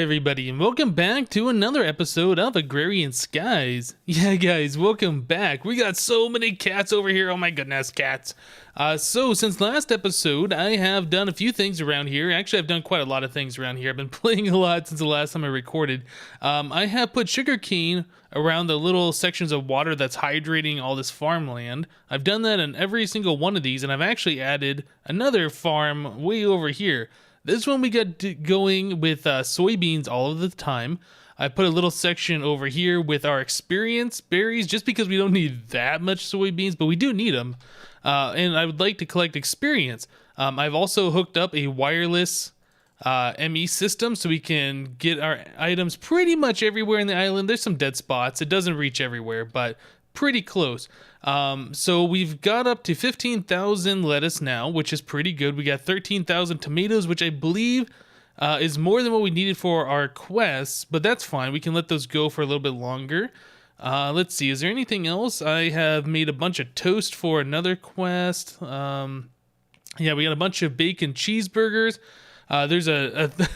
everybody, and welcome back to another episode of Agrarian Skies. Yeah, guys, welcome back. We got so many cats over here. Oh my goodness, cats. So since last episode, I have done a few things around here. Actually, I've done quite a lot of things around here. I've been playing a lot since the last time I recorded. I have put sugarcane around the little sections of water that's hydrating all this farmland. I've done that in every single one of these, and I've actually added another farm way over here. This one we got going with soybeans all of the time. I put a little section over here with our experience berries just because we don't need that much soybeans, but we do need them. And I would like to collect experience. I've also hooked up a wireless ME system so we can get our items pretty much everywhere in the island. There's some dead spots. It doesn't reach everywhere, but pretty close. So we've got up to 15,000 lettuce now, which is pretty good. We got 13,000 tomatoes, which I believe is more than what we needed for our quests, but that's fine. We can let those go for a little bit longer. Let's see, is there anything else? I have made a bunch of toast for another quest. Yeah, we got a bunch of bacon cheeseburgers. There's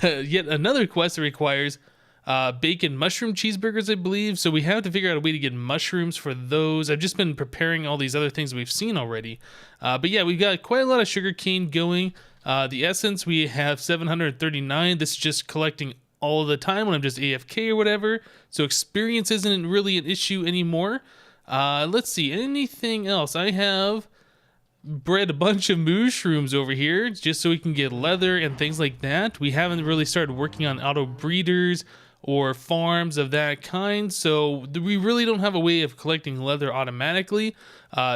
yet another quest that requires bacon mushroom cheeseburgers, I believe. So we have to figure out a way to get mushrooms for those. I've just been preparing all these other things we've seen already. But yeah, we've got quite a lot of sugarcane going. The essence, we have 739. This is just collecting all of the time when I'm just AFK or whatever. So experience isn't really an issue anymore. Let's see, anything else? I have bred a bunch of mushrooms over here just so we can get leather and things like that. We haven't really started working on auto breeders or farms of that kind, so we really don't have a way of collecting leather automatically,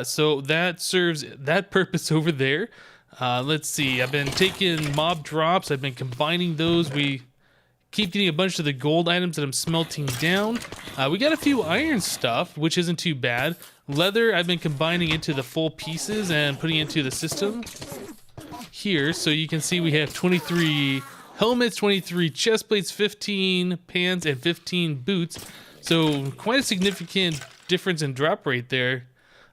so that serves that purpose over there. Let's see, I've been taking mob drops, I've been combining those. We keep getting a bunch of the gold items that I'm smelting down. We got a few iron stuff, which isn't too bad. Leather I've been combining into the full pieces and putting into the system here, so you can see we have 23 helmets, 23 chest plates, 15 pants, and 15 boots. So quite a significant difference in drop rate there.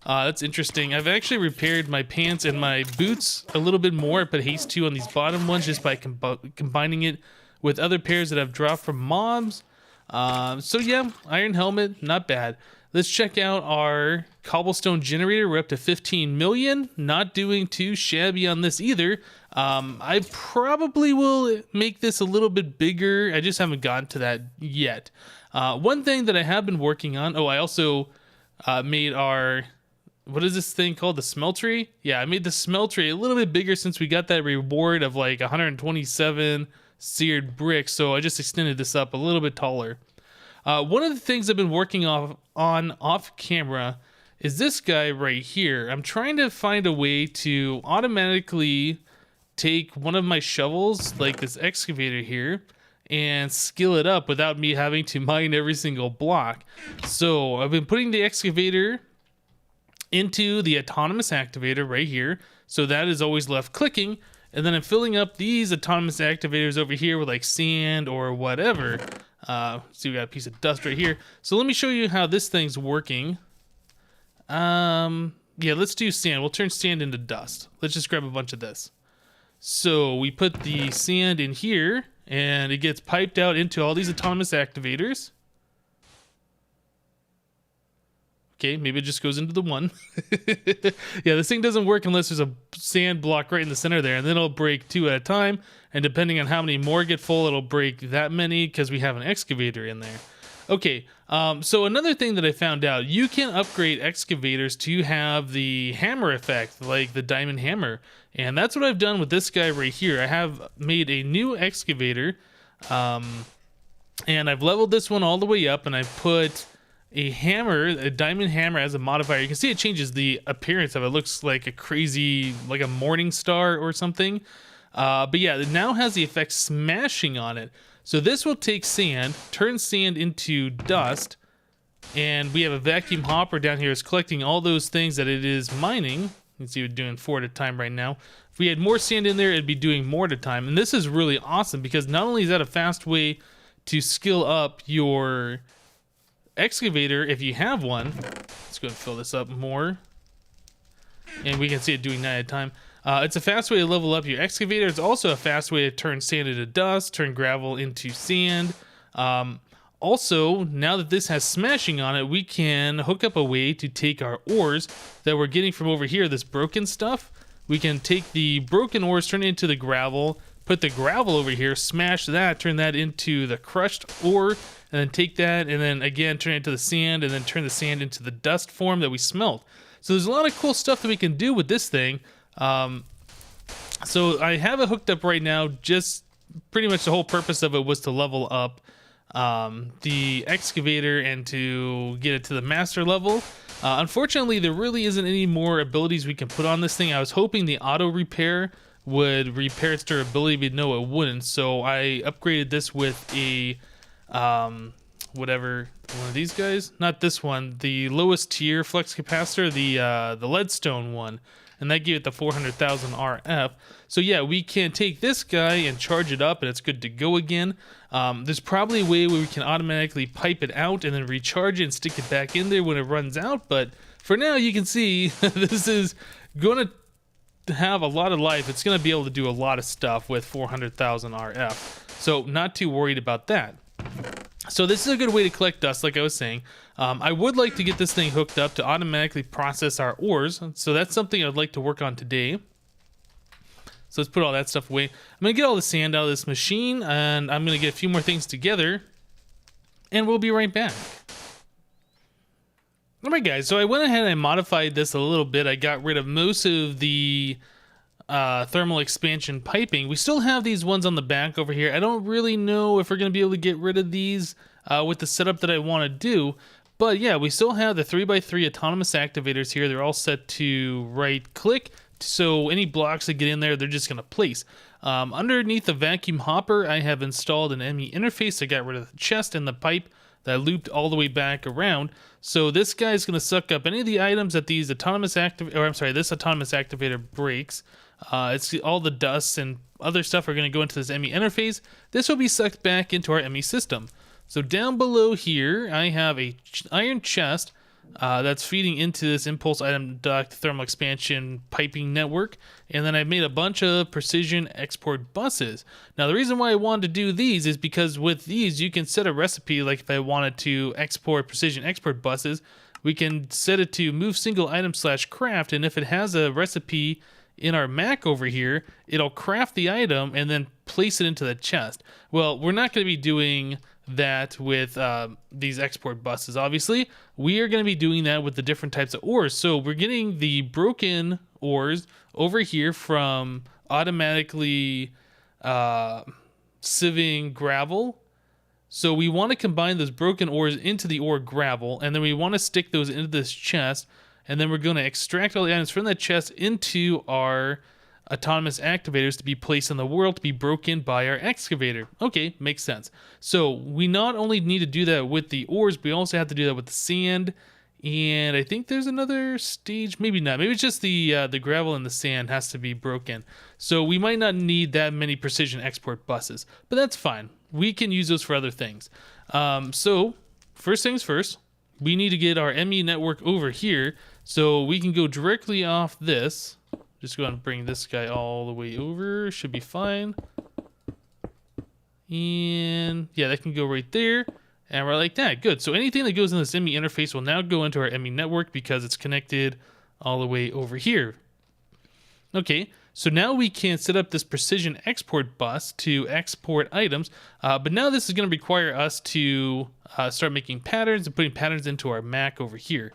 That's interesting. I've actually repaired my pants and my boots a little bit more. I put haste 2 on these bottom ones just by combining it with other pairs that I've dropped from mobs. So yeah, iron helmet, not bad. Let's check out our cobblestone generator. We're up to 15 million. Not doing too shabby on this either. I probably will make this a little bit bigger. I just haven't gotten to that yet. One thing that I have been working on. Oh, I also made our... What is this thing called? The smeltery? Yeah, I made the smeltery a little bit bigger since we got that reward of like 127 seared bricks. So I just extended this up a little bit taller. One of the things I've been working on off camera is this guy right here. I'm trying to find a way to automatically take one of my shovels, like this excavator here, and skill it up without me having to mine every single block. So I've been putting the excavator into the autonomous activator right here. So that is always left clicking. And then I'm filling up these autonomous activators over here with like sand or whatever. See, we got a piece of dust right here. So let me show you how this thing's working. Yeah, let's do sand. We'll turn sand into dust. Let's just grab a bunch of this. So we put the sand in here and it gets piped out into all these autonomous activators. Okay, maybe it just goes into the one. Yeah, this thing doesn't work unless there's a sand block right in the center there, and then it'll break 2 at a time, and depending on how many more get full, it'll break that many because we have an excavator in there. Okay, so another thing that I found out, you can upgrade excavators to have the hammer effect, like the diamond hammer, and that's what I've done with this guy right here. I have made a new excavator, and I've leveled this one all the way up, and I put a hammer, a diamond hammer as a modifier. You can see it changes the appearance of it. It looks like a crazy, like a morning star or something. But yeah, it now has the effect smashing on it. So this will take sand, turn sand into dust, and we have a vacuum hopper down here. It's collecting all those things that it is mining. You can see we're doing 4 at a time right now. If we had more sand in there, it'd be doing more at a time. And this is really awesome because not only is that a fast way to skill up your excavator if you have one. Let's go and fill this up more, and we can see it doing 9 at a time. It's a fast way to level up your excavator. It's also a fast way to turn sand into dust, turn gravel into sand. Also, now that this has smashing on it, we can hook up a way to take our ores that we're getting from over here, this broken stuff. We can take the broken ores, turn it into the gravel, put the gravel over here, smash that, turn that into the crushed ore, and then take that and then again turn it into the sand, and then turn the sand into the dust form that we smelt. So there's a lot of cool stuff that we can do with this thing. So I have it hooked up right now. Just pretty much the whole purpose of it was to level up the excavator and to get it to the master level. Unfortunately, there really isn't any more abilities we can put on this thing. I was hoping the auto repair would repair its durability, but no, it wouldn't. So I upgraded this with a whatever, one of these guys, not this one, the lowest tier flex capacitor, the leadstone one, and that gave it the 400,000 RF. So yeah, we can take this guy and charge it up and it's good to go again. There's probably a way where we can automatically pipe it out and then recharge it and stick it back in there when it runs out, but for now you can see this is going to have a lot of life. It's going to be able to do a lot of stuff with 400,000 RF, so not too worried about that. So this is a good way to collect dust, like I was saying. I would like to get this thing hooked up to automatically process our ores, so that's something I'd like to work on today. So let's put all that stuff away. I'm going to get all the sand out of this machine, and I'm going to get a few more things together, and we'll be right back. Alright guys, so I went ahead and I modified this a little bit. I got rid of most of the thermal expansion piping. We still have these ones on the back over here. I don't really know if we're going to be able to get rid of these with the setup that I want to do. But yeah, we still have the 3x3 autonomous activators here. They're all set to right click. So any blocks that get in there, they're just going to place. Underneath the vacuum hopper, I have installed an ME interface. I got rid of the chest and the pipe that looped all the way back around. So this guy's going to suck up any of the items that these autonomous this autonomous activator breaks. It's all the dust and other stuff are going to go into this ME interface. This will be sucked back into our ME system. So down below here, I have a iron chest that's feeding into this impulse item duct thermal expansion piping network, and then I've made a bunch of precision export buses. Now the reason why I wanted to do these is because with these you can set a recipe. Like if I wanted to export precision export buses, we can set it to move single item / craft, and if it has a recipe in our Mac over here, it'll craft the item and then place it into the chest. Well, we're not going to be doing that with these export buses. Obviously, we are going to be doing that with the different types of ores. So we're getting the broken ores over here from automatically sieving gravel. So we want to combine those broken ores into the ore gravel, and then we want to stick those into this chest, and then we're going to extract all the items from that chest into our autonomous activators to be placed in the world to be broken by our excavator. Okay, makes sense. So we not only need to do that with the ores, but we also have to do that with the sand. And I think there's another stage, maybe not. Maybe it's just the gravel and the sand has to be broken. So we might not need that many precision export buses, but that's fine. We can use those for other things. So first things first, we need to get our ME network over here so we can go directly off this. Just go and bring this guy all the way over. Should be fine. And yeah, that can go right there. And we're like that. Good. So anything that goes in this ME interface will now go into our ME network because it's connected all the way over here. Okay, so now we can set up this precision export bus to export items. But now this is going to require us to start making patterns and putting patterns into our Mac over here.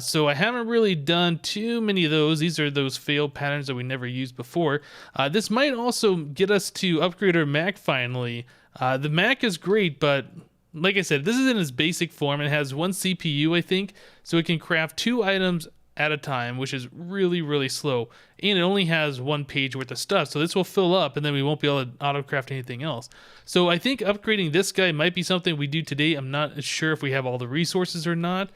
So I haven't really done too many of those. These are those failed patterns that we never used before. This might also get us to upgrade our Mac finally. The Mac is great, but like I said, this is in its basic form. It has one CPU, I think, so it can craft 2 items at a time, which is really, really slow. And it only has 1 page worth of stuff, so this will fill up and then we won't be able to auto-craft anything else. So I think upgrading this guy might be something we do today. I'm not sure if we have all the resources or not.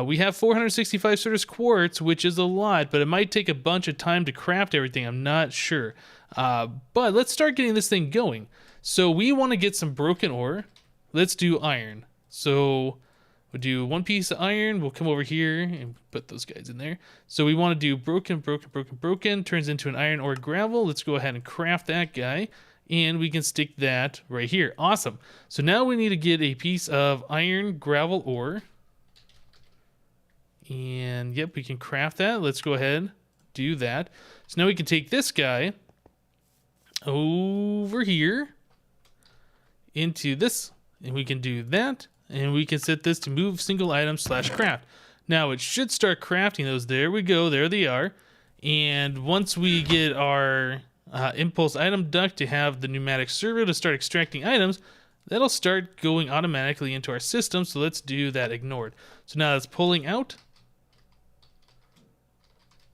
We have 465 Certus quartz, which is a lot, but it might take a bunch of time to craft everything. I'm not sure. But let's start getting this thing going. So we want to get some broken ore. Let's do iron. So We'll do 1 piece of iron. We'll come over here and put those guys in there. So we want to do broken, broken, broken, broken. Turns into an iron ore gravel. Let's go ahead and craft that guy. And we can stick that right here. Awesome. So now we need to get a piece of iron gravel ore. And yep, we can craft that. Let's go ahead, do that. So now we can take this guy over here into this. And we can do that. And we can set this to move single item / craft. Now it should start crafting those. There we go. There they are. And once we get our impulse item duct to have the pneumatic servo to start extracting items, that'll start going automatically into our system. So let's do that ignored. So now it's pulling out.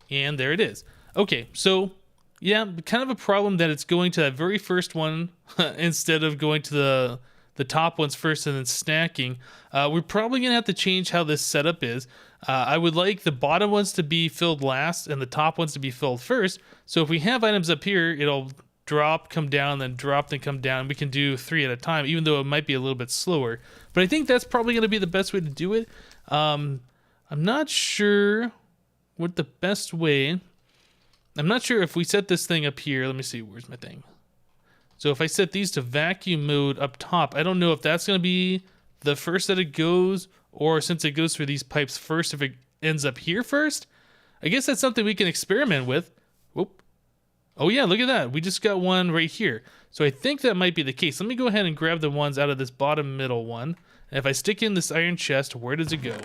And there it is. Okay, so yeah, kind of a problem that it's going to that very first one instead of going to the top ones first and then stacking. We're probably going to have to change how this setup is. I would like the bottom ones to be filled last and the top ones to be filled first. So if we have items up here, it'll drop, come down, then drop, then come down. We can do 3 at a time, even though it might be a little bit slower. But I think that's probably going to be the best way to do it. I'm not sure what the best way. I'm not sure if we set this thing up here. Let me see. Where's my thing? So if I set these to vacuum mode up top, I don't know if that's going to be the first that it goes, or since it goes through these pipes first, if it ends up here first. I guess that's something we can experiment with. Whoop. Oh yeah, look at that. We just got one right here. So I think that might be the case. Let me go ahead and grab the ones out of this bottom middle one. And if I stick in this iron chest, where does it go?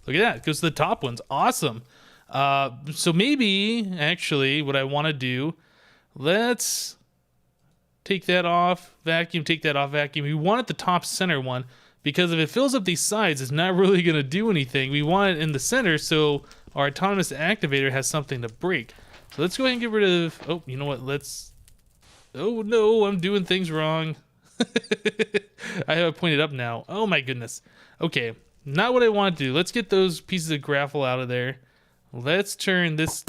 Look at that. It goes to the top ones. Awesome. So maybe, actually, what I want to do, let's take that off, vacuum, take that off, vacuum. We want it the top center one, because if it fills up these sides, it's not really going to do anything. We want it in the center so our autonomous activator has something to break. So let's go ahead and get rid of, oh, you know what, let's, oh no, I'm doing things wrong. I have it pointed up now. Oh my goodness. Okay. Not what I want to do. Let's get those pieces of gravel out of there. Let's turn this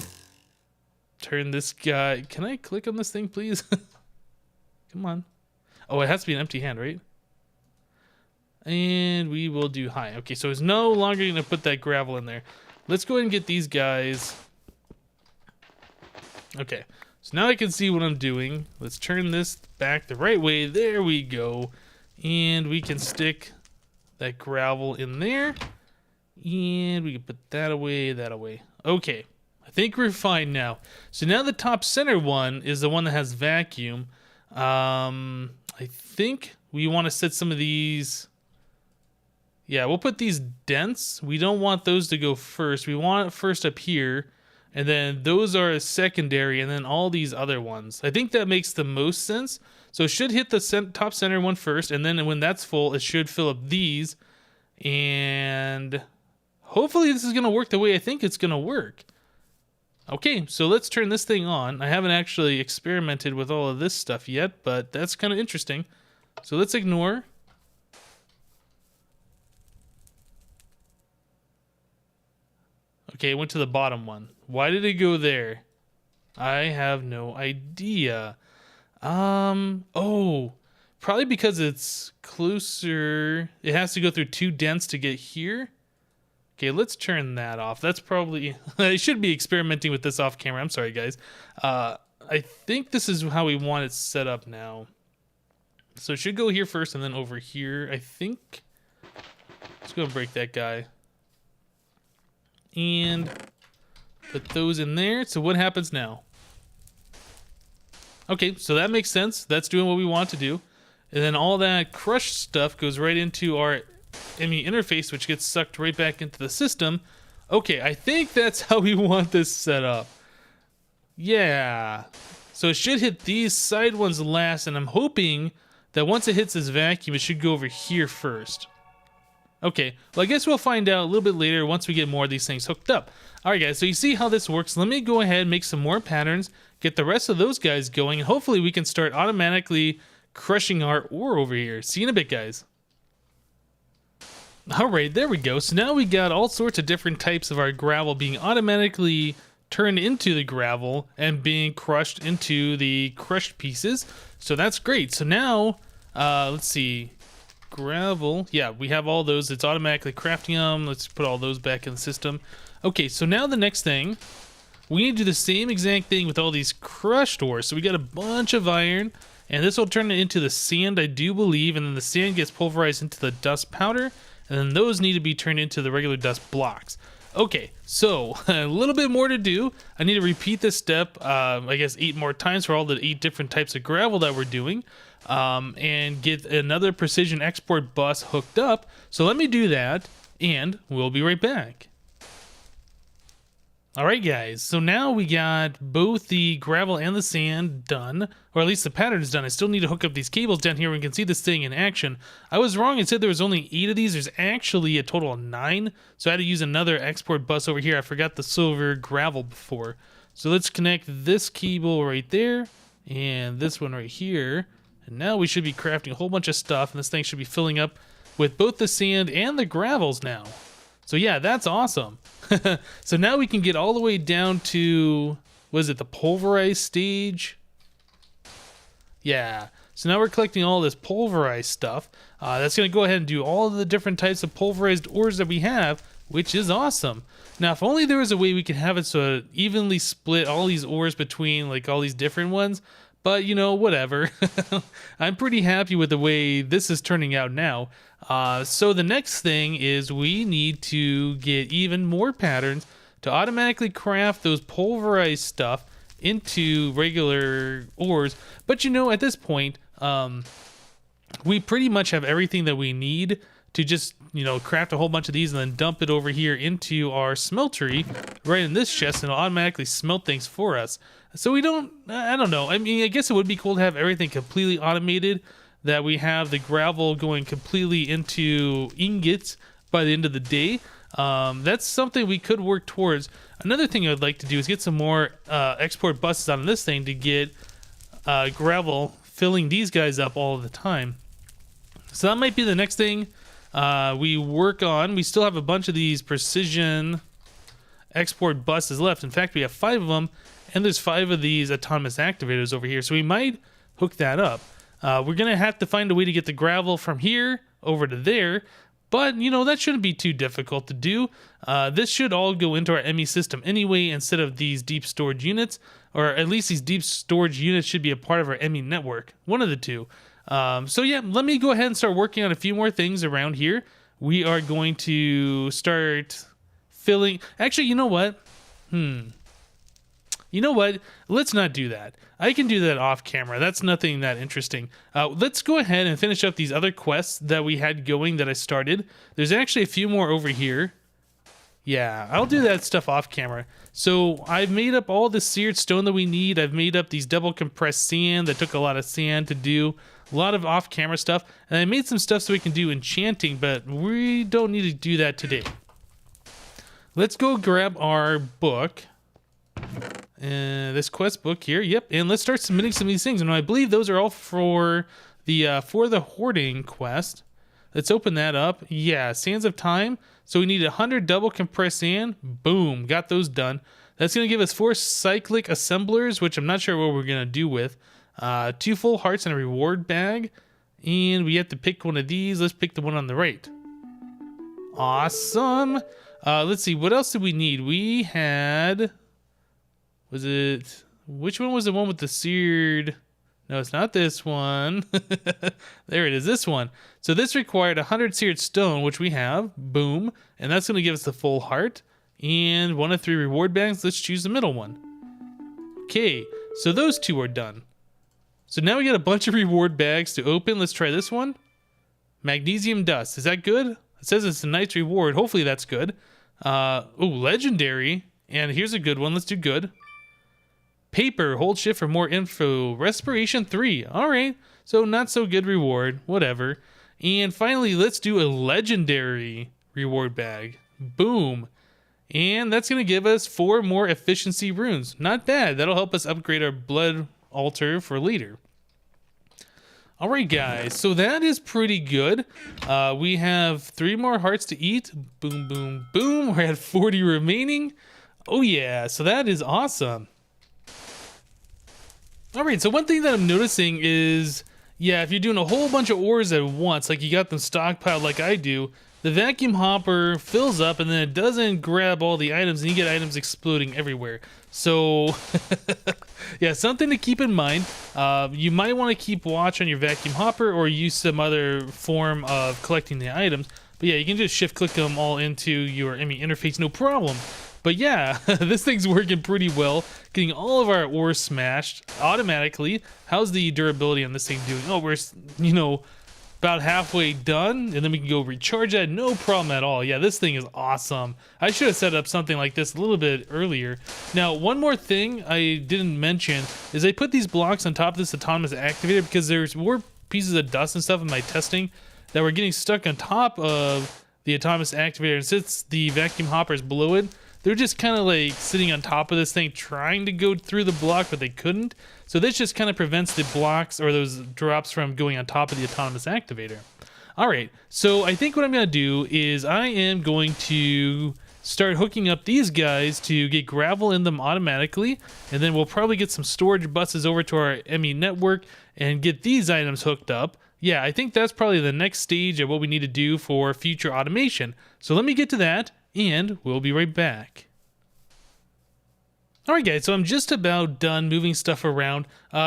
guy. Can I click on this thing, please? Come on. Oh, it has to be an empty hand, right? And we will do high. Okay, so it's no longer going to put that gravel in there. Let's go ahead and get these guys. Okay, so now I can see what I'm doing. Let's turn this back the right way. There we go. And we can stick that gravel in there, and we can put that away, that away. Okay, I think we're fine now. So now the top center one is the one that has vacuum. I think we want to set some of these. Yeah, we'll put these dents. We don't want those to go first. We want it first up here, and then those are a secondary, and then all these other ones. I think that makes the most sense. So it should hit the top center one first, and then when that's full, it should fill up these. And hopefully this is going to work the way I think it's going to work. Okay, so let's turn this thing on. I haven't actually experimented with all of this stuff yet, but that's kind of interesting. So let's ignore. Okay, it went to the bottom one. Why did it go there? I have no idea. Oh, probably because it's closer. It has to go through 2 dents to get here. Okay, let's turn that off. That's probably, I should be experimenting with this off camera. I'm sorry, guys. I think this is how we want it set up now. So it should go here first and then over here, I think. Let's go and break that guy. And put those in there. So what happens now? Okay, so that makes sense. That's doing what we want to do. And then all that crushed stuff goes right into our ME interface, which gets sucked right back into the system. Okay, I think that's how we want this set up. Yeah. So it should hit these side ones last, and I'm hoping that once it hits this vacuum, it should go over here first. Okay, well, I guess we'll find out a little bit later once we get more of these things hooked up. All right, guys, so you see how this works. Let me go ahead and make some more patterns, get the rest of those guys going, and hopefully we can start automatically crushing our ore over here. See you in a bit, guys. All right, there we go. So now we got all sorts of different types of our gravel being automatically turned into the gravel and being crushed into the crushed pieces. So that's great. So now Let's see. Gravel. Yeah, we have all those. It's automatically crafting them. Let's put all those back in the system. Okay, so now the next thing, we need to do the same exact thing with all these crushed ores. So we got a bunch of iron, and this will turn it into the sand, I do believe, and then the sand gets pulverized into the dust powder, and then those need to be turned into the regular dust blocks. Okay, so a little bit more to do. I need to repeat this step, I guess 8 more times for all the 8 different types of gravel that we're doing, and get another precision export bus hooked up. So let me do that, and we'll be right back. Alright guys, so now we got both the gravel and the sand done, or at least the pattern is done. I still need to hook up these cables down here. We can see this thing in action. I was wrong, it said there was only 8 of these. There's actually a total of 9, so I had to use another export bus over here. I forgot the silver gravel before. So let's connect this cable right there, and this one right here, and now we should be crafting a whole bunch of stuff, and this thing should be filling up with both the sand and the gravels now. So yeah, that's awesome. So now we can get all the way down to, what is it, the pulverized stage? Yeah, so now we're collecting all this pulverized stuff. That's going to go ahead and do all of the different types of pulverized ores that we have, which is awesome. Now, if only there was a way we could have it so it evenly split all these ores between like all these different ones. But, you know, whatever. I'm pretty happy with the way this is turning out now. So the next thing is we need to get even more patterns to automatically craft those pulverized stuff into regular ores. But, you know, at this point, we pretty much have everything that we need to just, you know, craft a whole bunch of these and then dump it over here into our smeltery right in this chest, and it'll automatically smelt things for us. So we don't, I don't know. I mean, I guess it would be cool to have everything completely automated, that we have the gravel going completely into ingots by the end of the day. That's something we could work towards. Another thing I'd like to do is get some more export buses on this thing to get gravel filling these guys up all the time. So that might be the next thing we work on. We still have a bunch of these precision export buses left. In fact, we have 5 of them, and there's 5 of these autonomous activators over here, so we might hook that up. We're gonna have to find a way to get the gravel from here over to there, but you know, that shouldn't be too difficult to do. This should all go into our ME system anyway, instead of these deep storage units, or at least these deep storage units should be a part of our ME network, one of the two. So yeah, let me go ahead and start working on a few more things around here. We are going to start filling, actually, you know what? You know what? Let's not do that. I can do that off camera. That's nothing that interesting. Let's go ahead and finish up these other quests that we had going that I started. There's actually a few more over here. Yeah, I'll do that stuff off camera. So I've made up all the seared stone that we need. I've made up these double compressed sand that took a lot of sand to do. A lot of off camera stuff. And I made some stuff so we can do enchanting, but we don't need to do that today. Let's go grab our book. This quest book here, yep, and let's start submitting some of these things. And I believe those are all for the hoarding quest. Let's open that up. Yeah, Sands of Time. So we need 100 double compressed sand. Boom, got those done. That's gonna give us 4 cyclic assemblers, which I'm not sure what we're gonna do with. 2 full hearts and a reward bag, and we have to pick one of these. Let's pick the one on the right. Awesome. Let's see, what else did we need? We had, was it, which one was the one with the seared? No, it's not this one. There it is, this one. So this required 100 seared stone, which we have. Boom. And that's going to give us the full heart. And 1 of 3 reward bags. Let's choose the middle one. Okay, so those 2 are done. So now we got a bunch of reward bags to open. Let's try this one. Magnesium dust. Is that good? It says it's a nice reward. Hopefully that's good. Oh, legendary. And here's a good one. Let's do good. Paper, hold shift for more info. Respiration 3. Alright, so not so good reward. Whatever. And finally, let's do a legendary reward bag. Boom. And that's going to give us 4 more efficiency runes. Not bad. That'll help us upgrade our blood altar for later. Alright guys, so that is pretty good. We have 3 more hearts to eat. Boom, boom, boom. We're at 40 remaining. Oh yeah, so that is awesome. Alright, so one thing that I'm noticing is, yeah, if you're doing a whole bunch of ores at once, like you got them stockpiled like I do, the vacuum hopper fills up and then it doesn't grab all the items and you get items exploding everywhere. So, yeah, something to keep in mind. You might want to keep watch on your vacuum hopper or use some other form of collecting the items. But yeah, you can just shift click them all into your ME interface, no problem. But yeah, this thing's working pretty well, getting all of our ores smashed automatically. How's the durability on this thing doing? Oh, we're, you know, about halfway done, and then we can go recharge that, no problem at all. Yeah, this thing is awesome. I should have set up something like this a little bit earlier. Now, one more thing I didn't mention is I put these blocks on top of this autonomous activator because there's more pieces of dust and stuff in my testing that were getting stuck on top of the autonomous activator, and since the vacuum hopper is below it, they're just kind of like sitting on top of this thing trying to go through the block, but they couldn't. So this just kind of prevents the blocks or those drops from going on top of the autonomous activator. All right, so I think what I'm going to do is I am going to start hooking up these guys to get gravel in them automatically, and then we'll probably get some storage buses over to our ME network and get these items hooked up. Yeah, I think that's probably the next stage of what we need to do for future automation. So let me get to that, and we'll be right back. Alright guys, so I'm just about done moving stuff around.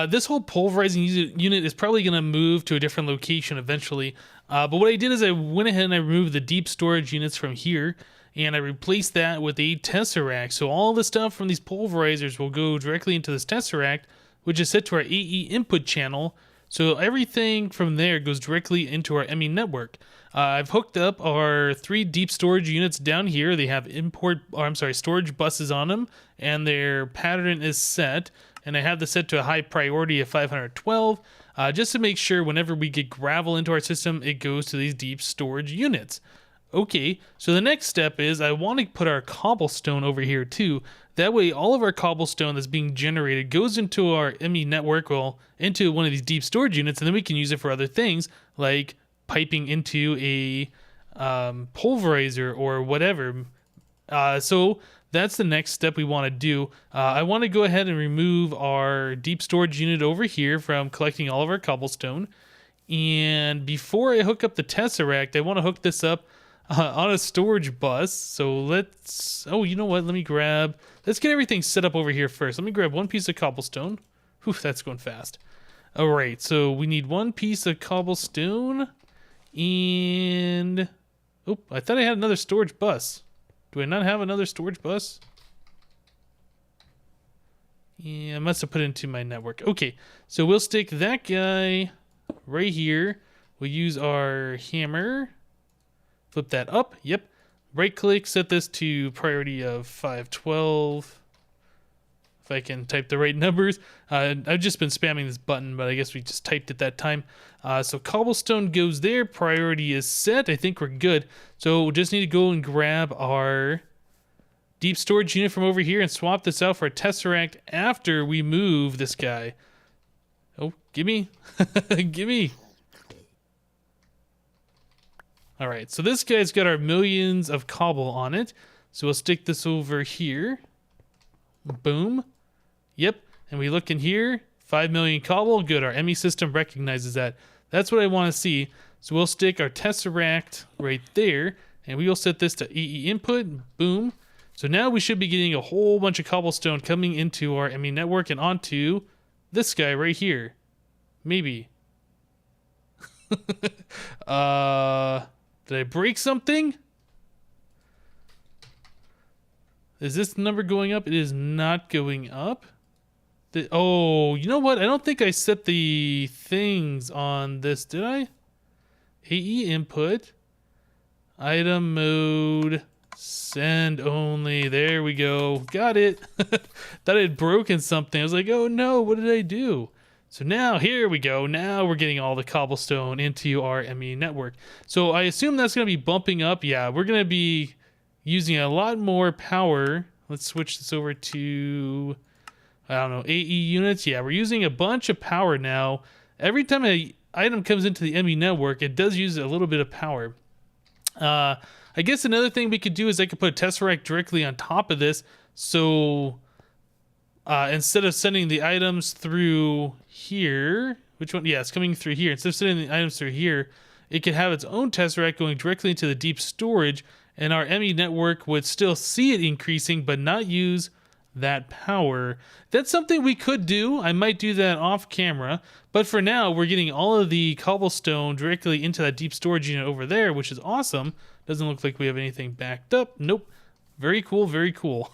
This whole pulverizing unit is probably going to move to a different location eventually. But what I did is I went ahead and I removed the deep storage units from here, and I replaced that with a tesseract. So all the stuff from these pulverizers will go directly into this tesseract, which is set to our AE input channel. So everything from there goes directly into our ME network. I've hooked up our 3 deep storage units down here. They have storage buses on them, and their pattern is set. And I have this set to a high priority of 512, just to make sure whenever we get gravel into our system, it goes to these deep storage units. Okay, so the next step is I want to put our cobblestone over here too. That way all of our cobblestone that's being generated goes into our ME network, well, into one of these deep storage units, and then we can use it for other things like piping into a pulverizer or whatever. So that's the next step we want to do. I want to go ahead and remove our deep storage unit over here from collecting all of our cobblestone. And before I hook up the tesseract, I want to hook this up on a storage bus. So let's, oh, you know what? Let's get everything set up over here first. Let me grab one piece of cobblestone. Whew, that's going fast. All right, so we need one piece of cobblestone. And, oh, I thought I had another storage bus. Do I not have another storage bus? Yeah, I must have put it into my network. Okay, so we'll stick that guy right here. We'll use our hammer. Flip that up. Yep. Right click, set this to priority of 512. If I can type the right numbers. I've just been spamming this button, but I guess we just typed it that time. So cobblestone goes there. Priority is set. I think we're good. So we'll just need to go and grab our deep storage unit from over here and swap this out for a tesseract after we move this guy. Oh, gimme. Gimme. All right, so this guy's got our millions of cobble on it. So we'll stick this over here. Boom. Yep, and we look in here, 5 million cobble. Good, our ME system recognizes that. That's what I want to see. So we'll stick our tesseract right there, and we will set this to EE input. Boom. So now we should be getting a whole bunch of cobblestone coming into our ME network and onto this guy right here. Maybe. Did I break something? Is this number going up? It is not going up. Oh, you know what? I don't think I set the things on this, did I? AE input. Item mode. Send only. There we go. Got it. Thought I had broken something. I was like, oh no, what did I do? So now, here we go. Now we're getting all the cobblestone into our ME network. So I assume that's going to be bumping up. Yeah, we're going to be using a lot more power. Let's switch this over to, I don't know, AE units. Yeah, we're using a bunch of power now. Every time an item comes into the ME network, it does use a little bit of power. I guess another thing we could do is I could put a tesseract directly on top of this. So instead of sending the items through here, Which one? Yeah, it's coming through here. Instead of sending the items through here, it could have its own tesseract going directly into the deep storage, and our ME network would still see it increasing, but not use that power. That's something we could do. I might do that off camera, but for now, we're getting all of the cobblestone directly into that deep storage unit over there, which is awesome. Doesn't look like we have anything backed up. Nope. Very cool, very cool.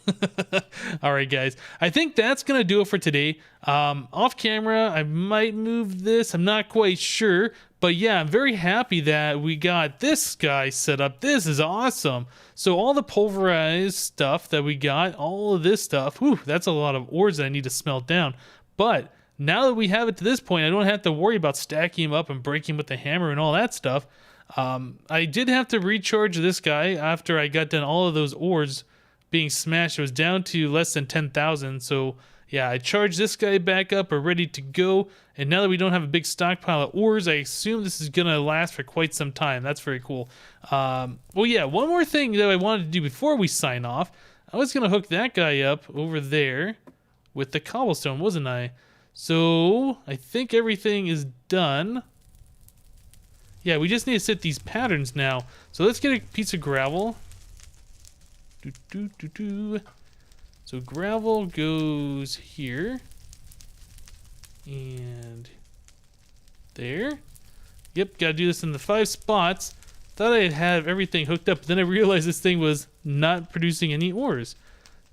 All right, guys. I think that's going to do it for today. Off camera, I might move this. I'm not quite sure. But yeah, I'm very happy that we got this guy set up. This is awesome. So all the pulverized stuff that we got, all of this stuff, whew, that's a lot of ores that I need to smelt down. But now that we have it to this point, I don't have to worry about stacking him up and breaking him with the hammer and all that stuff. I did have to recharge this guy after I got done all of those ores being smashed. It was down to less than 10,000. So yeah, I charged this guy back up. We're ready to go. And now that we don't have a big stockpile of ores, I assume this is going to last for quite some time. That's very cool. Well, yeah, one more thing that I wanted to do before we sign off. I was going to hook that guy up over there with the cobblestone, wasn't I? So I think everything is done. Yeah, we just need to set these patterns now. So let's get a piece of gravel. So gravel goes here. And there. Yep, gotta do this in the 5 spots. Thought I'd have everything hooked up, but then I realized this thing was not producing any ores.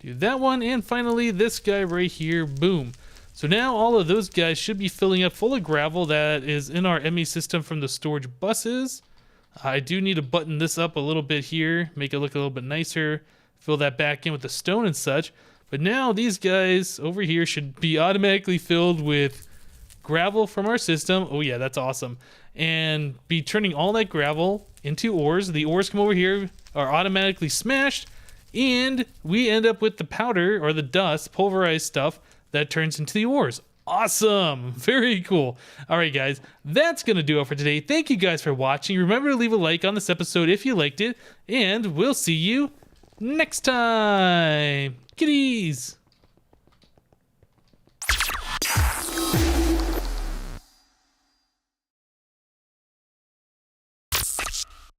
Do that one, and finally this guy right here. Boom. So now all of those guys should be filling up full of gravel that is in our ME system from the storage buses. I do need to button this up a little bit here, make it look a little bit nicer, fill that back in with the stone and such. But now these guys over here should be automatically filled with gravel from our system. Oh yeah, that's awesome. And be turning all that gravel into ores. The ores come over here, are automatically smashed, and we end up with the powder or the dust, pulverized stuff, that turns into the ores. Awesome. Very cool. All right, guys, that's going to do it for today. Thank you guys for watching. Remember to leave a like on this episode if you liked it, and we'll see you next time. Kitties.